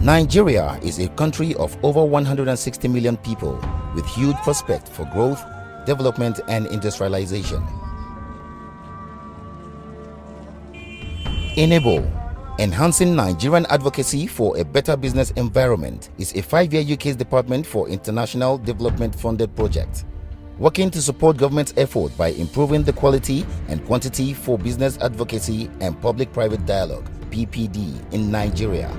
Nigeria is a country of over 160 million people with huge prospect for growth, development and industrialization. Enable, Enhancing Nigerian Advocacy for a Better Business Environment, is a 5-year UK's Department for International Development funded project, working to support government's effort by improving the quality and quantity for business advocacy and public-private dialogue (PPD) in Nigeria.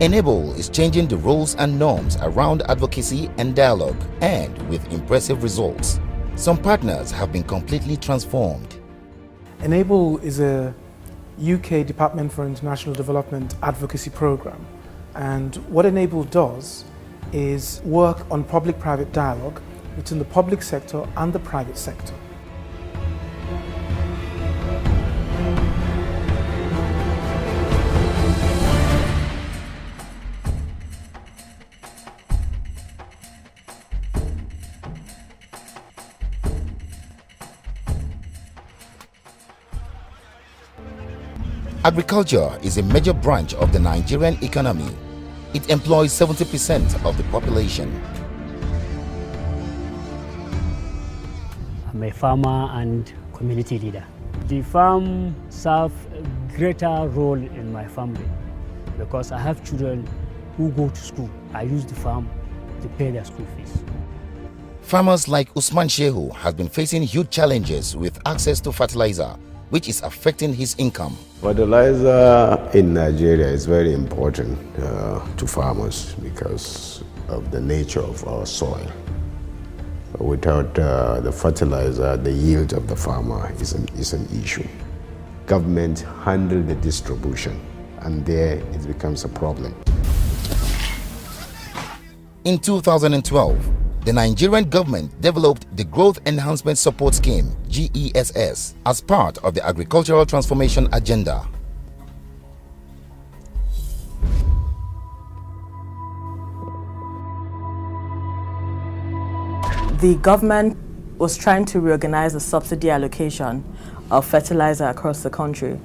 Enable is changing the rules and norms around advocacy and dialogue, and with impressive results. Some partners have been completely transformed. Enable is a UK Department for International Development advocacy program, and what Enable does is work on public-private dialogue between the public sector and the private sector. Agriculture is a major branch of the Nigerian economy. It employs 70% of the population. I'm a farmer and community leader. The farm serves a greater role in my family because I have children who go to school. I use the farm to pay their school fees. Farmers like Usman Shehu have been facing huge challenges with access to fertilizer, which is affecting his income. Fertilizer in Nigeria is very important to farmers because of the nature of our soil. Without the fertilizer, the yield of the farmer is an issue. Government handle the distribution, and there it becomes a problem. In 2012, the Nigerian government developed the Growth Enhancement Support Scheme (GESS) as part of the Agricultural Transformation Agenda. The government was trying to reorganize the subsidy allocation of fertilizer across the country.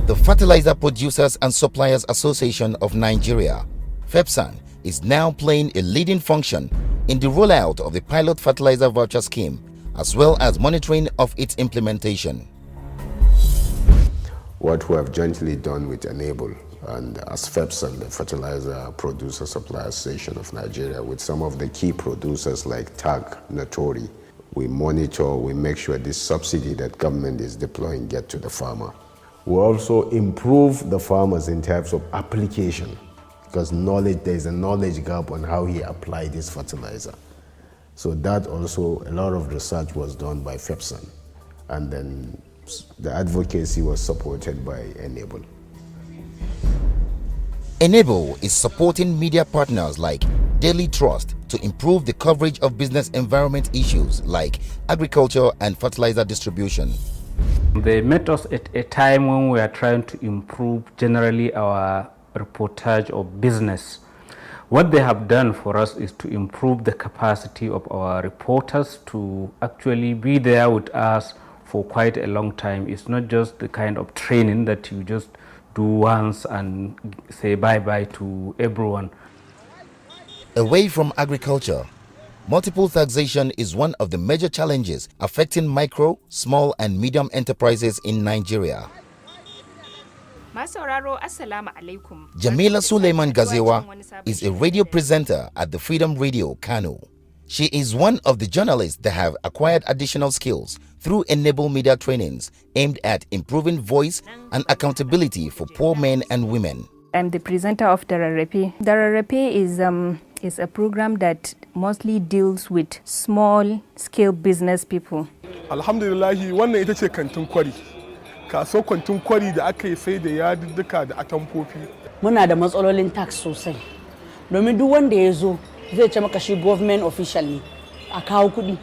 The Fertilizer Producers and Suppliers Association of Nigeria, FEPSAN, is now playing a leading function in the rollout of the pilot fertilizer voucher scheme, as well as monitoring of its implementation. What we have jointly done with Enable and as FEPSAN, the Fertilizer Producer Supplier Association of Nigeria, with some of the key producers like TAG, Natori, we monitor, we make sure this subsidy that government is deploying get to the farmer. We also improve the farmers in terms of application, because there's a knowledge gap on how he applied this fertilizer. So that also, a lot of research was done by FEPSAN, and then the advocacy was supported by Enable. Enable is supporting media partners like Daily Trust to improve the coverage of business environment issues like agriculture and fertilizer distribution. They met us at a time when we are trying to improve generally our reportage of business. What they have done for us is to improve the capacity of our reporters to actually be there with us for quite a long time. It's not just the kind of training that you just do once and say bye-bye to everyone. Away from agriculture, multiple taxation is one of the major challenges affecting micro, small and medium enterprises in Nigeria. Jamila Suleiman Gazewa is a radio presenter at the Freedom Radio, Kano. She is one of the journalists that have acquired additional skills through Enable media trainings aimed at improving voice and accountability for poor men and women. I'm the presenter of Dararepe. Dararepe is a program that mostly deals with small-scale business people. Alhamdulillah, wannan ita ce kantin kwari. Kaso kantin kwari da aka yi sai da yadudduka da atamfofi. Muna da matsalolin tax sosai. Domin duk wanda ya zo zai ce maka shi government official ne a kawo kuɗi.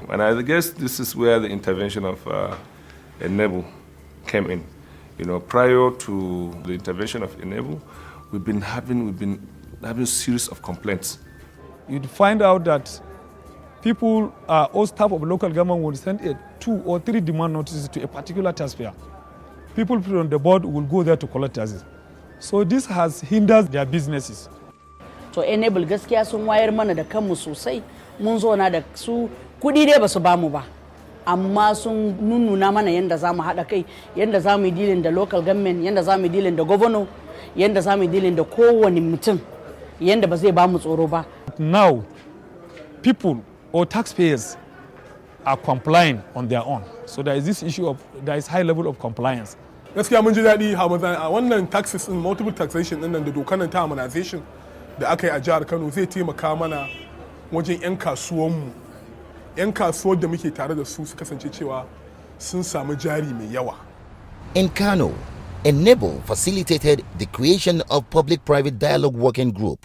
And I guess this is where the intervention of Enable came in. You know, prior to the intervention of Enable, we've been having a series of complaints. You'd find out that people or staff of local government will send 2 or 3 demand notices to a particular taxpayer. People on the board will go there to collect taxes. So this has hindered their businesses. To enable gaskiya sun wayar mana da kanmu sosai, mun zo na da su kudi dai ba su bamu ba. Amma sun nuna mana yanda za mu haɗa kai, yanda za mu yi dealing da local government, yanda za mu yi dealing da governor, yanda za mu yi dealing da kowane mutum, yanda ba zai ba mu tsoro ba. Now, people or taxpayers are complying on their own. So there is this issue of, there is high level of compliance. Gaskiya mun ji daɗi a wannan taxes in multiple taxation ɗin nan da dokanan ta harmonization da aka yi a jihar Kano zai taimaka mana wajen 'yan kasuwanmu. 'Yan kasuwar da muke tare da su kasance cewa sun samu jari mai yawa. In Kano, Enable facilitated the creation of Public-Private Dialogue Working Group,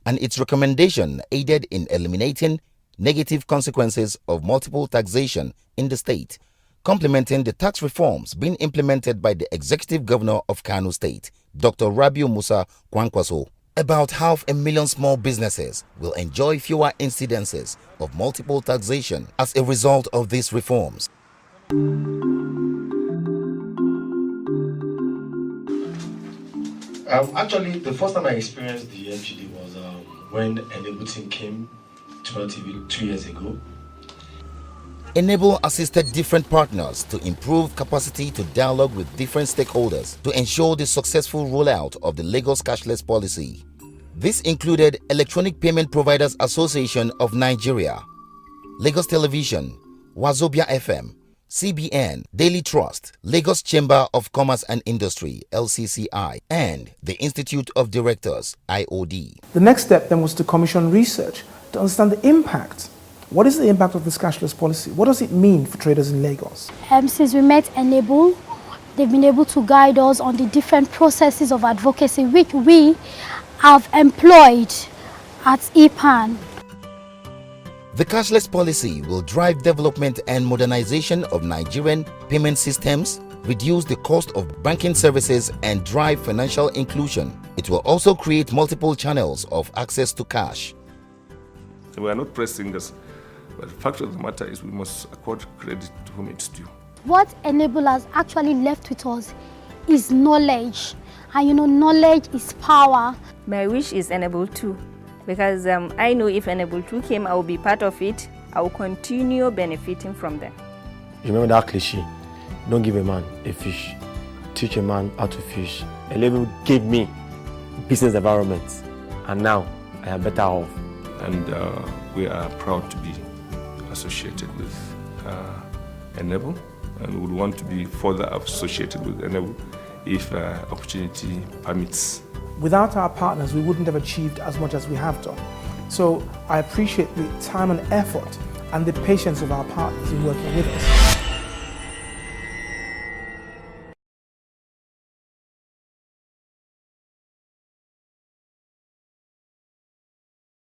and its recommendation aided in eliminating negative consequences of multiple taxation in the state, complementing the tax reforms being implemented by the Executive Governor of Kano State, Dr. Rabiu Musa Kwankwaso. About 500,000 small businesses will enjoy fewer incidences of multiple taxation as a result of these reforms. Actually, the first time I experienced the FGD was when Enable team came to TV 2 years ago. Enable assisted different partners to improve capacity to dialogue with different stakeholders to ensure the successful rollout of the Lagos cashless policy. This included Electronic Payment Providers Association of Nigeria, Lagos Television, Wazobia FM, CBN, Daily Trust, Lagos Chamber of Commerce and Industry, LCCI, and the Institute of Directors, IOD. The next step then was to commission research to understand the impact. What is the impact of this cashless policy? What does it mean for traders in Lagos? Since we met Enable, they've been able to guide us on the different processes of advocacy which we have employed at EPAN. The cashless policy will drive development and modernization of Nigerian payment systems, reduce the cost of banking services, and drive financial inclusion. It will also create multiple channels of access to cash. We are not pressing this, but the fact of the matter is we must accord credit to whom it's due. What Enable has actually left with us is knowledge. And you know, knowledge is power. My wish is Enable 2, because I know if Enable 2 came, I will be part of it. I will continue benefiting from them. Remember that cliche, don't give a man a fish, teach a man how to fish. Enable gave me business environment, and now I am better off. And we are proud to be associated with Enable, and we would want to be further associated with Enable if opportunity permits. Without our partners, we wouldn't have achieved as much as we have done. So I appreciate the time and effort and the patience of our partners in working with us.